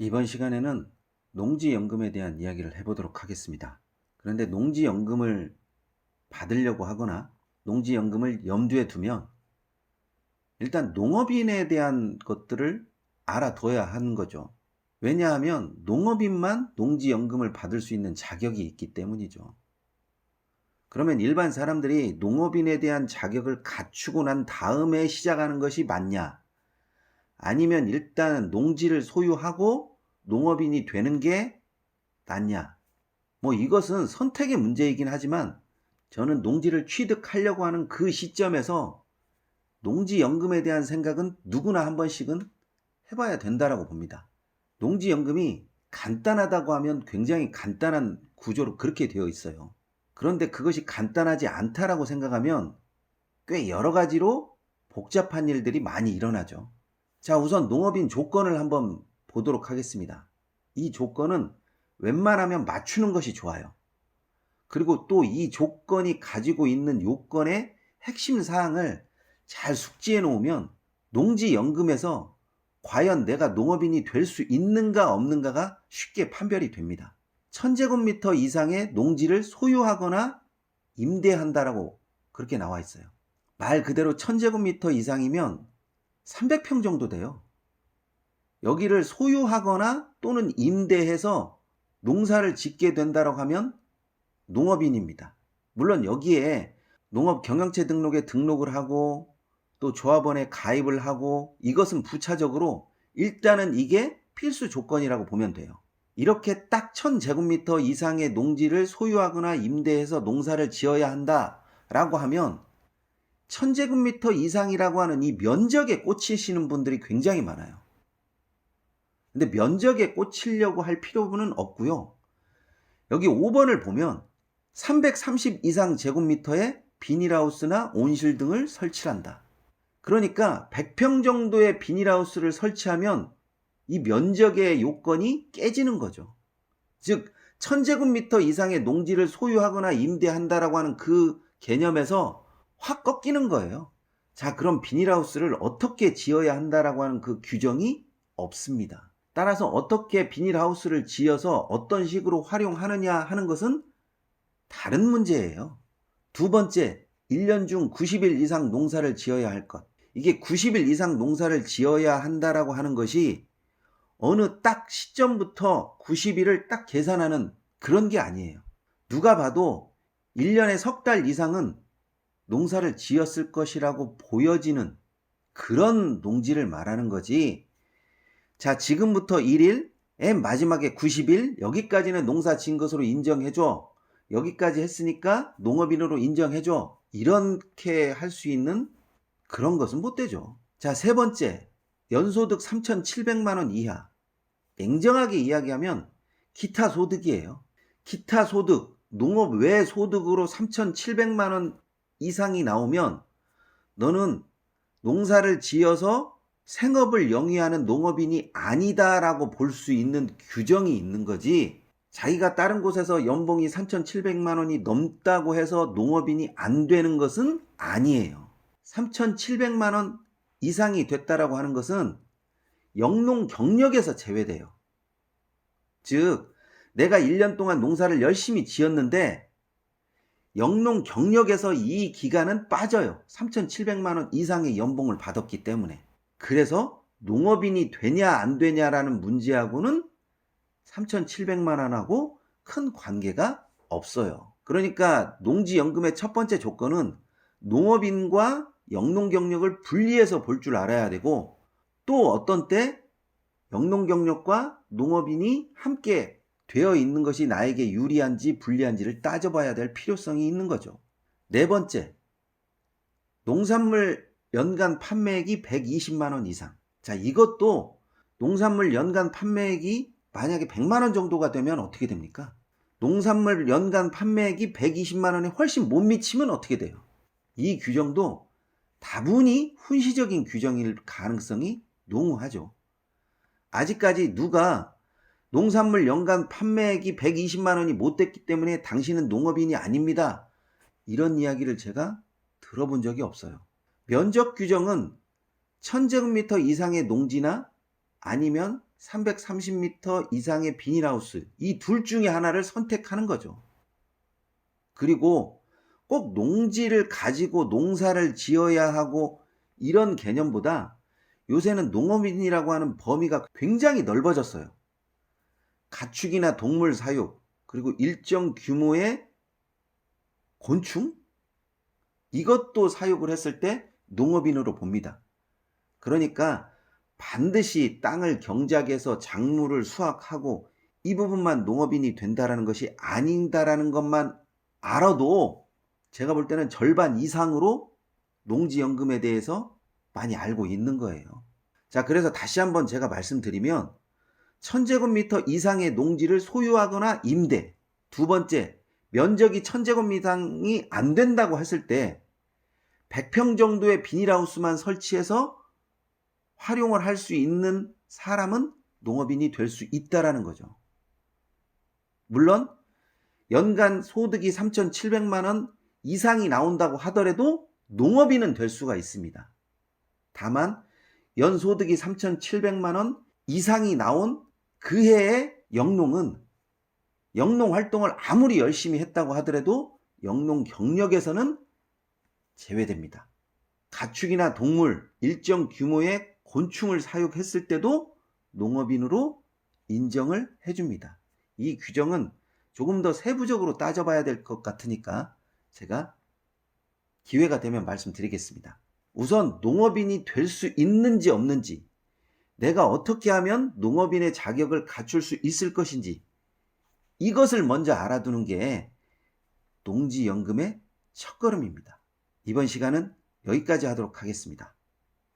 이번 시간에는 농지연금에 대한 이야기를 해보도록 하겠습니다. 그런데 농지연금을 받으려고 하거나 농지연금을 염두에 두면 일단 농업인에 대한 것들을 알아둬야 하는 거죠. 왜냐하면 농업인만 농지연금을 받을 수 있는 자격이 있기 때문이죠. 그러면 일반 사람들이 농업인에 대한 자격을 갖추고 난 다음에 시작하는 것이 맞냐? 아니면 일단 농지를 소유하고 농업인이 되는 게 낫냐? 이것은 선택의 문제이긴 하지만 저는 농지를 취득하려고 하는 그 시점에서 농지연금에 대한 생각은 누구나 한 번씩은 해봐야 된다라고 봅니다. 농지연금이 간단하다고 하면 굉장히 간단한 구조로 그렇게 되어 있어요. 그런데 그것이 간단하지 않다라고 생각하면 꽤 여러 가지로 복잡한 일들이 많이 일어나죠. 자, 우선 농업인 조건을 한번 보도록 하겠습니다. 이 조건은 웬만하면 맞추는 것이 좋아요. 그리고 또 이 조건이 가지고 있는 요건의 핵심 사항을 잘 숙지해 놓으면 농지연금에서 과연 내가 농업인이 될 수 있는가 없는가가 쉽게 판별이 됩니다. 1000제곱미터 이상의 농지를 소유하거나 임대한다라고 그렇게 나와 있어요. 말 그대로 1000제곱미터 이상이면 300평 정도 돼요. 여기를 소유하거나 또는 임대해서 농사를 짓게 된다고 하면 농업인입니다. 물론 여기에 농업경영체 등록에 등록을 하고 또 조합원에 가입을 하고 이것은 부차적으로 일단은 이게 필수 조건이라고 보면 돼요. 이렇게 딱 1000제곱미터 이상의 농지를 소유하거나 임대해서 농사를 지어야 한다라고 하면 1000제곱미터 이상이라고 하는 이 면적에 꽂히시는 분들이 굉장히 많아요. 근데 면적에 꽂히려고 할 필요는 없고요. 여기 5번을 보면 330 이상 제곱미터의 비닐하우스나 온실 등을 설치한다. 그러니까 100평 정도의 비닐하우스를 설치하면 이 면적의 요건이 깨지는 거죠. 즉 1000제곱미터 이상의 농지를 소유하거나 임대한다라고 하는 그 개념에서 확 꺾이는 거예요. 자, 그럼 비닐하우스를 어떻게 지어야 한다라고 하는 그 규정이 없습니다. 따라서 어떻게 비닐하우스를 지어서 어떤 식으로 활용하느냐 하는 것은 다른 문제예요. 두 번째, 1년 중 90일 이상 농사를 지어야 할 것. 이게 90일 이상 농사를 지어야 한다라고 하는 것이 어느 딱 시점부터 90일을 딱 계산하는 그런 게 아니에요. 누가 봐도 1년에 석 달 이상은 농사를 지었을 것이라고 보여지는 그런 농지를 말하는 거지. 자, 지금부터 1일, 마지막에 90일, 여기까지는 농사 지은 것으로 인정해줘. 여기까지 했으니까 농업인으로 인정해줘. 이렇게 할 수 있는 그런 것은 못 되죠. 자, 세 번째, 연소득 3,700만 원 이하. 냉정하게 이야기하면 기타 소득이에요. 기타 소득, 농업 외 소득으로 3,700만 원 이상이 나오면 너는 농사를 지어서 생업을 영위하는 농업인이 아니다라고 볼 수 있는 규정이 있는 거지. 자기가 다른 곳에서 연봉이 3,700만 원이 넘다고 해서 농업인이 안 되는 것은 아니에요. 3,700만 원 이상이 됐다라고 하는 것은 영농 경력에서 제외돼요. 즉, 내가 1년 동안 농사를 열심히 지었는데 영농 경력에서 이 기간은 빠져요. 3,700만 원 이상의 연봉을 받았기 때문에. 그래서 농업인이 되냐 안 되냐라는 문제하고는 3,700만 원하고 큰 관계가 없어요. 그러니까 농지연금의 첫 번째 조건은 농업인과 영농 경력을 분리해서 볼 줄 알아야 되고, 또 어떤 때 영농 경력과 농업인이 함께 되어 있는 것이 나에게 유리한지 불리한지를 따져봐야 될 필요성이 있는 거죠. 네 번째, 농산물 연간 판매액이 120만 원 이상. 자, 이것도 농산물 연간 판매액이 만약에 100만 원 정도가 되면 어떻게 됩니까? 농산물 연간 판매액이 120만 원에 훨씬 못 미치면 어떻게 돼요? 이 규정도 다분히 훈시적인 규정일 가능성이 농후하죠. 아직까지 누가 농산물 연간 판매액이 120만 원이 못 됐기 때문에 당신은 농업인이 아닙니다. 이런 이야기를 제가 들어본 적이 없어요. 면적 규정은 1000제곱미터 이상의 농지나 아니면 330m 이상의 비닐하우스, 이 둘 중에 하나를 선택하는 거죠. 그리고 꼭 농지를 가지고 농사를 지어야 하고 이런 개념보다 요새는 농업인이라고 하는 범위가 굉장히 넓어졌어요. 가축이나 동물 사육, 그리고 일정 규모의 곤충? 이것도 사육을 했을 때 농업인으로 봅니다. 그러니까 반드시 땅을 경작해서 작물을 수확하고 이 부분만 농업인이 된다라는 것이 아닌다라는 것만 알아도 제가 볼 때는 절반 이상으로 농지연금에 대해서 많이 알고 있는 거예요. 자, 그래서 다시 한번 제가 말씀드리면 1000제곱미터 이상의 농지를 소유하거나 임대, 두 번째, 면적이 1000제곱미터 이상이 안 된다고 했을 때 100평 정도의 비닐하우스만 설치해서 활용을 할 수 있는 사람은 농업인이 될 수 있다라는 거죠. 물론 연간 소득이 3,700만 원 이상이 나온다고 하더라도 농업인은 될 수가 있습니다. 다만 연소득이 3,700만 원 이상이 나온 그 해의 영농은 영농 활동을 아무리 열심히 했다고 하더라도 영농 경력에서는 제외됩니다. 가축이나 동물, 일정 규모의 곤충을 사육했을 때도 농업인으로 인정을 해줍니다. 이 규정은 조금 더 세부적으로 따져봐야 될 것 같으니까 제가 기회가 되면 말씀드리겠습니다. 우선 농업인이 될 수 있는지 없는지, 내가 어떻게 하면 농업인의 자격을 갖출 수 있을 것인지, 이것을 먼저 알아두는 게 농지연금의 첫걸음입니다. 이번 시간은 여기까지 하도록 하겠습니다.